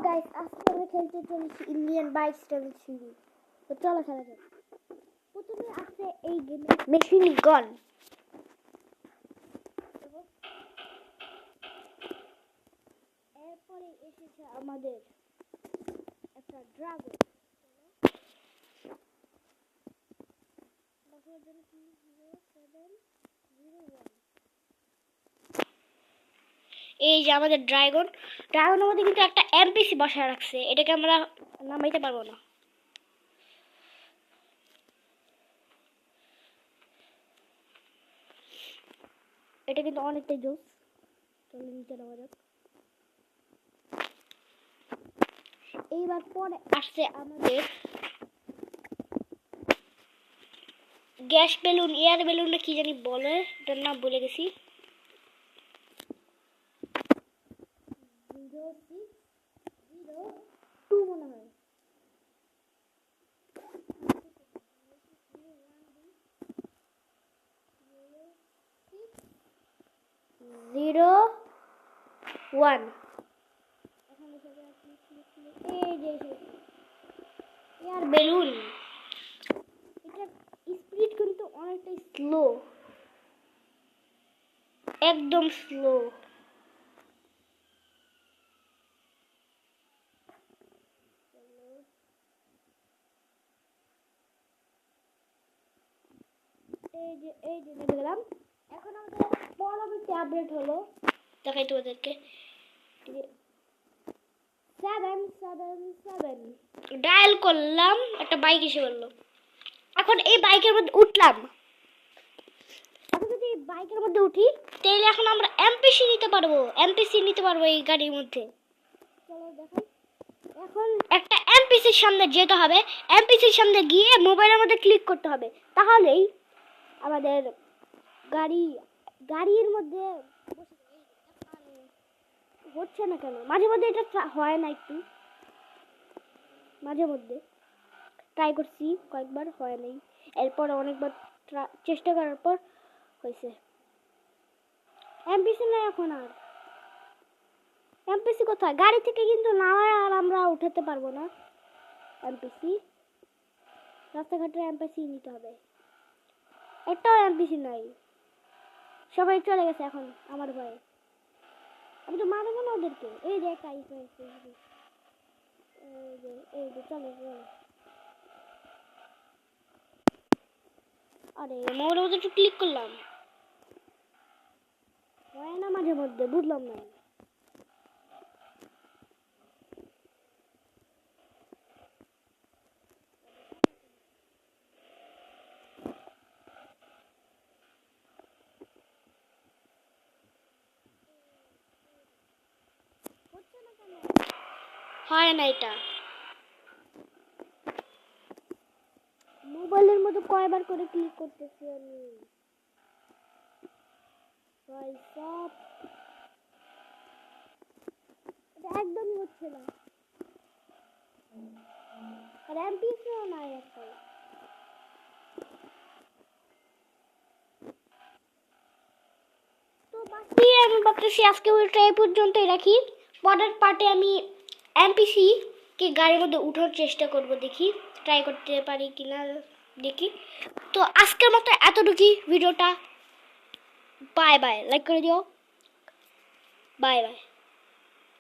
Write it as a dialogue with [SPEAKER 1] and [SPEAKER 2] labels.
[SPEAKER 1] Guys, আজকে আমরা খেলতে চলেছি ইন্ডিয়ান বাইক স্টাইল সিরিজ। তো চলো খেলা যাক। প্রথমে আছে এই গেমে মেশিন গান। এরপরে এসেছে আমাদের একটা ড্রাগন। এই যে আমাদের ড্রাগনের মধ্যে কিন্তু একটা এমপিসি বসায় রাখছে, এটাকে আমরা নামাইতে পারবো না। এটা কিন্তু অনেকটাই জোস। চলো নিচে নামা যাক। এইবার পরে আসছে আমাদের গ্যাস বেলুন, এয়ার বেলুন কি জানি বলে, এটার নাম ভুলে গেছি। 0602 মনে হয়। Zero one. এয়ার বেলুন, এটার স্পিড কিন্তু অনেকটাই স্লো, একদম স্লো। এই যে নেমে গেলাম। এখন আমাদের পরবর্তী আপডেট হলো, দেখাই তোমাদেরকে। 777 ডায়াল করলাম, একটা বাইক এসে বললো। এখন এই বাইকের মধ্যে উঠলাম। এখন যদি এই বাইকের মধ্যে উঠি তাহলে এখন আমরা এমপিসি নিতে পারবো এই গাড়ির মধ্যে। চলো দেখাই। এখন একটা এমপিসির সামনে যেতে হবে, এমপিসির সামনে গিয়ে মোবাইলের মধ্যে ক্লিক করতে হবে, তাহলেই আমাদের গাড়ির মধ্যে হচ্ছে না কেন মাঝে মধ্যে এটা হয় না, একটু মাঝে মধ্যে ট্রাই করছি কয়েকবার, হয় নাই। এরপর অনেকবার চেষ্টা করার পর হয়েছে। এমপিসি না, এখন আর এমপিসি কোথায়? গাড়ি থেকে কিন্তু নামায় আর আমরা উঠাতে পারবো না এমপিসি। রাস্তাঘাটে এমপিসি নিতে হবে। একটাও এমপিসি নাই, সবাই চলে গেছে এখন আমার ভয়ে। আমি তো মারবো না ওদেরকে। এই যে একটা এই যে চলো। আরে মোর মধ্যে একটু ক্লিক করলাম, হয় না মাঝে মধ্যে, বুঝলাম না। হয় না, এটা মোবাইলের মধ্যে কয়বার করে ক্লিক করতেছি আমি, সব এটা একদমই হচ্ছে না। আর এমপিসিও নাই একটা। তো বাকি আমি ভাবতেছি আজকে ওইটা এই পর্যন্তই রাখি। পরের পার্টে আমি এমপিসি কে গাড়ির মধ্যে উঠার চেষ্টা করব, দেখি ট্রাই করতে পারি কিনা, দেখি। তো আজকের মতো এতটুকুই ভিডিওটা। বাই বাই, লাইক করে দিও। Bye bye.